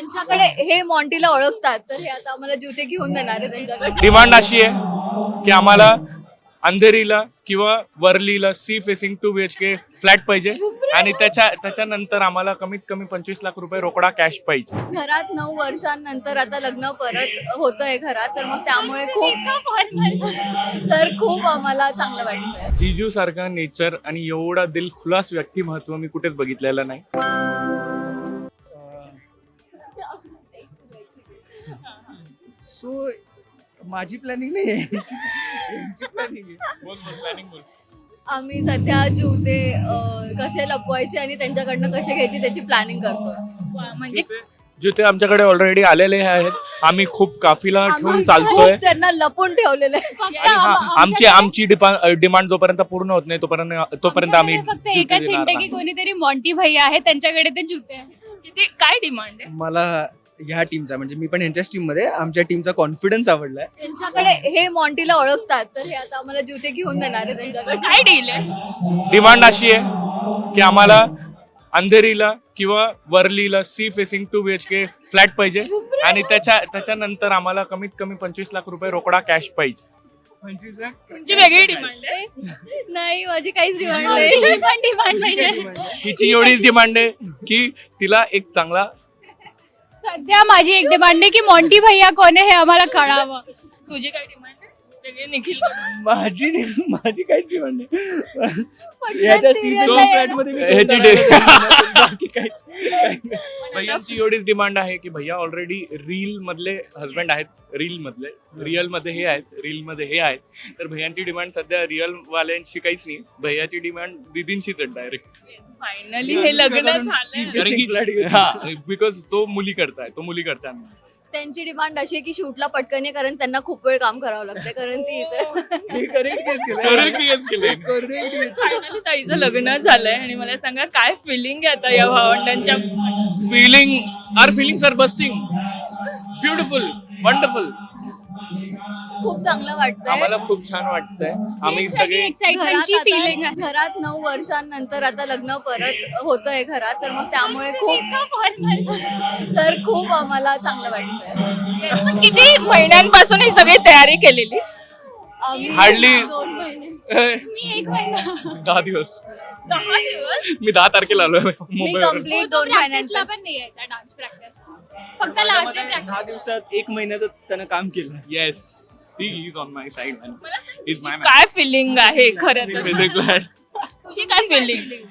त्यांच्याकडे हे मॉन्टीला ओळखतात तर हे आता आम्हाला जुते घेऊन देणार आहे त्यांच्याकडे. डिमांड अशी आहे की आम्हाला अंधेरीला किंवा वर्लीला सी फेसिंग 2 BHK फ्लॅट पाहिजे आणि त्याच्यानंतर आम्हाला कमीत कमी 25 लाख रुपये रोकडा कॅश पाहिजे. घरात 9 वर्षांनंतर आता लग्न परत होतंय घरात तर मग त्यामुळे खूप आम्हाला चांगलं वाटतंय. जीजू सारखा नेचर आणि एवढा दिलखुलास व्यक्तिमत्व मी कुठेच बघितलेलं नाही. सो माझी प्लॅनिंग नाही आहे, यांची प्लॅनिंग आहे. आम्ही सध्या जुते कसे लपवायचे आणि त्यांच्याकडनं कसे घ्यायचे त्याची प्लॅनिंग करतोय. म्हणजे जुते आमच्याकडे ऑलरेडी आलेले आहेत. आम्ही खूप काफिला ठेवून आम्ही चालतोय खूप त्यांना लपून ठेवलेलं आहे. आणि आमची डिमांड जोपर्यंत पूर्ण होत नाही तोपर्यंत आम्ही फक्त जुते एकच देणार हिंट आहे नाही. की कोणीतरी मॉन्टी भैया आहे त्यांच्याकडे ते जुते आहेत. किती काय डिमांड आहे? मला ह्या टीमचा म्हणजे मी पण ह्यांच्याच टीम मध्ये आमच्या टीमचा कॉन्फिडन्स आवडलाय. त्यांच्याकडे हे मॉन्टीला ओळखतात तर हे आता आम्हाला जुते घेऊन देणार आहे त्यांच्याकडे. काय डील आहे? डिमांड अशी आहे की आम्हाला अंधेरीला किंवा वर्लीला सी फेसिंग 2 BHK फ्लॅट पाहिजे आणि त्याच्यानंतर आम्हाला कमीत कमी 25 लाख रुपये रोकडा कॅश पाहिजे. 25 लाख तुमची वेगळी डिमांड आहे? नाही माझी काहीच डिमांड माझी नाही. पण डिमांड नाहीये. हिची एवढीच डिमांड आहे की तिला एक चांगला सध्या माझी एक डिमांड आहे की मॉन्टी भैया कोण आहे हे आम्हाला कळावं. तुझी काय डिमांड आहे? वेगळी निखिल माझी काहीच डिमांड नाही. पण याच्या serial सीझन आहे. फ्लॅट मध्ये मी ह्याची दोन जणांना बाकी काहीच भैयांची एवढीच डिमांड आहे की भैया ऑलरेडी रील मधले हस्बंड आहेत. रील मधले रिअल मध्ये हे आहेत, रील मध्ये हे आहेत. तर भैयांची डिमांड सध्या रिअल वाल्यांशी काहीच नाही. भैयाची डिमांड दिदींशीच आहे डायरेक्ट. फायनली हे लग्न झालं. कारण की हा बिकॉज तो मुलीकडचा आहे. त्यांची डिमांड अशी आहे की शूटला पटकन ये कारण त्यांना खूप वेळ काम करावं लागतं कारण ती इथे करेक्ट केस Correct guess केलंय. फायनली ताईचं लग्न झालंय आणि मला सांगा काय फिलिंग आहे आता या भावंडांच्या? Our feelings are bursting beautiful wonderful. खूप चांगलं वाटतंय. आम्हाला खूप छान वाटतंय. आम्ही सगळे एक्साइटमेंटची फिलिंग आहे. घरात 9 वर्षांनंतर आता लग्न परत होतंय घरात तर मग त्यामुळे खूप आम्हाला चांगलं वाटतंय. Yes, पण किती महिन्यांपासून ही सगळी तयारी केलेली? आम्ही Hardly- 2 महिने मी एक महिना 10 दिवस 10 दिवस? मी 10 तारखेला आलोय मी मुंबईवर. कम्प्लीट 2 प्रॅक्टिसला महिन्यांचा पण नाही यायचा डान्स प्रॅक्टिस फक्त लास्ट 10 दिवसात 1 महिन्याचं त्यानं काम केलं. Yes she is on my side मला सांग, इज माय काय फिलिंग आहे खरं तर? तुझी काय फिलिंग?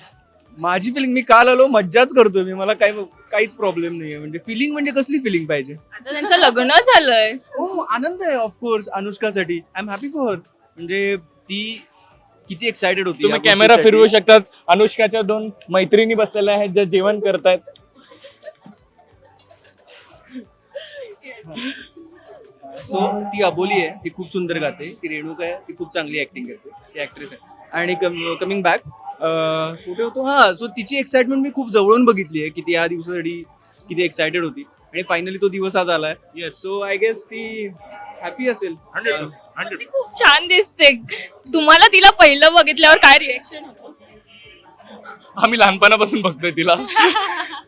माझी फिलिंग मी काल आलो मज्जाच करतोय मी. मला काहीच प्रॉब्लेम नाहीये. म्हणजे फिलिंग म्हणजे कसली फिलिंग पाहिजे? आता त्यांचं लग्न झालंय. हो आनंद आहे ऑफकोर्स अनुष्कासाठी. I am happy for her. म्हणजे ती किती एक्साइटेड होती. तुम्ही या कॅमेरा गोष्टीसाठी. फिरवू शकतात. अनुष्काच्या 2 मैत्रिणी बसलेल्या आहेत ज्या जेवण करतायत. सो ती अबोली आहे, ती खूप सुंदर गाते. ती रेणुका आहे, ती खूप चांगली ऍक्टिंग करते. ती ऍक्ट्रेस आहे. आणि कमिंग बॅक कुठे होतो हा. सो तिची एक्साइटमेंट मी खूप जवळून बघितली आहे की ती या दिवसासाठी किती एक्साइटेड होती आणि फायनली तो दिवस आज आलाय. Yes. सो आय गेस ती हॅपी असेल. 100. ती खूप छान दिसते. तुम्हाला तिला पहिलं बघितल्यावर काय रिएक्शन होतं? आम्ही लहानपणापासून बघतोय तिला.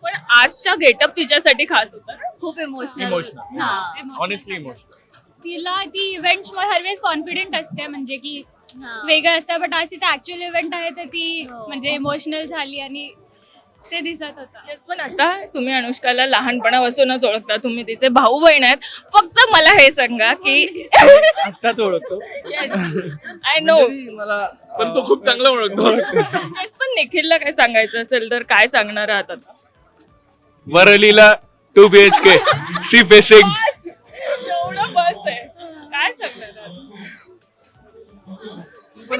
पण आजच्या गेटअप तिच्यासाठी खास होता ना? खूप इमोशनल. इमोशनल हा ऑनेस्टली इमोशनल. तिला ती इव्हेंट्स हरवेळेस कॉन्फिडेंट असते म्हणजे की हा. वेगळं असतं बट आज तिचा ऍक्च्युअल इव्हेंट आहे तर ती म्हणजे इमोशनल झाली आणि ते दिसत होतं. Yes, पण आता तुम्ही अनुष्काला लहानपणापासूनच ओळखता. तुम्ही तिचे भाऊ बहीण आहेत. फक्त मला हे सांगा की आत्ताच ओळखतो. आय नो म्हणजे मला पण तो खूप चांगला ओळखतो. पण निखिलला काय सांगायचं असेल तर काय सांगणार आहात आता? वरलीला 2 BHK सी फेसिंग. एवढं बस आहे. काय सांगणार आहात?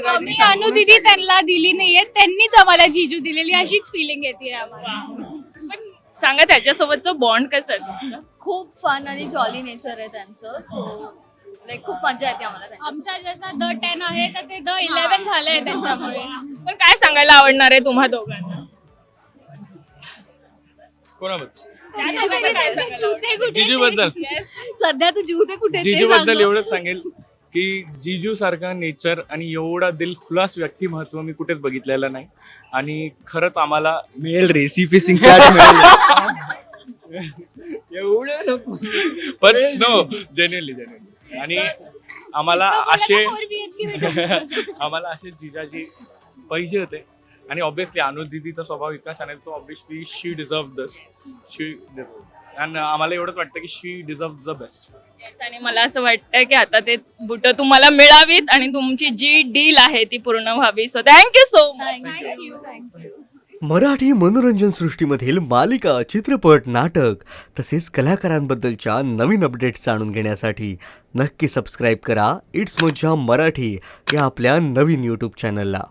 आम्ही अनु दीदी त्यांना दिली नाहीये त्यांनीच आम्हाला जिजू दिलेली अशीच फिलिंग येते आम्हाला. पण सांगा त्याच्यासोबतचं बॉन्ड कसं आहे तुमचं? खूप फन आणि जॉली नेचर आहे त्यांचं. सो लाईक खूप मजा येते आम्हाला त्यांच्यासोबत. आमचा जसा द 10 आहे तर ते द 11 झालंय त्यांच्यामुळे. पण काय सांगायला आवडणार आहे तुम्हा दोघांना? कोणाबद्दल? त्यांचे जुते कुठे जिजू बद्दल. सध्या तर जुते कुठे ते जीजू बद्दल सांगा. एवढंच सांगेल की जीजू सारखा नेचर आणि एवढा दिलखुलास व्यक्तिमत्व मी कुठेच बघितलेलं नाही आणि खरंच आम्हाला मिळेल रे सी फेसिंग फ्लॅट मिळेल. एवढं नको. पण नो जेन्युअनली आणि आम्हाला असे आम्हाला असे जिजाजी पाहिजे होते. आणि ऑब्व्हियसली अनुदिदीचा स्वभाव इतका छान आहे, तो ऑब्व्हियसली शी डिझर्व दिस. आणि आम्हाला एवढंच वाटतं की शी डिझर्व द बेस्ट. Yes, आणि मला असं वाटतं की आता ते बुटं तुम्हाला मिळावीत आणि तुमची जी डील आहे ती पूर्ण व्हावी. So thank you so much. Thank you. Marathi मनोरंजन सृष्टीमधील मालिका, चित्रपट, नाटक तसेच कलाकारांबद्दलच्या नवीन अपडेट्स जाणून घेण्यासाठी नक्की सबस्क्राईब करा इट्स मज्जा मराठी या आपल्या नवीन यूट्यूब चॅनलला.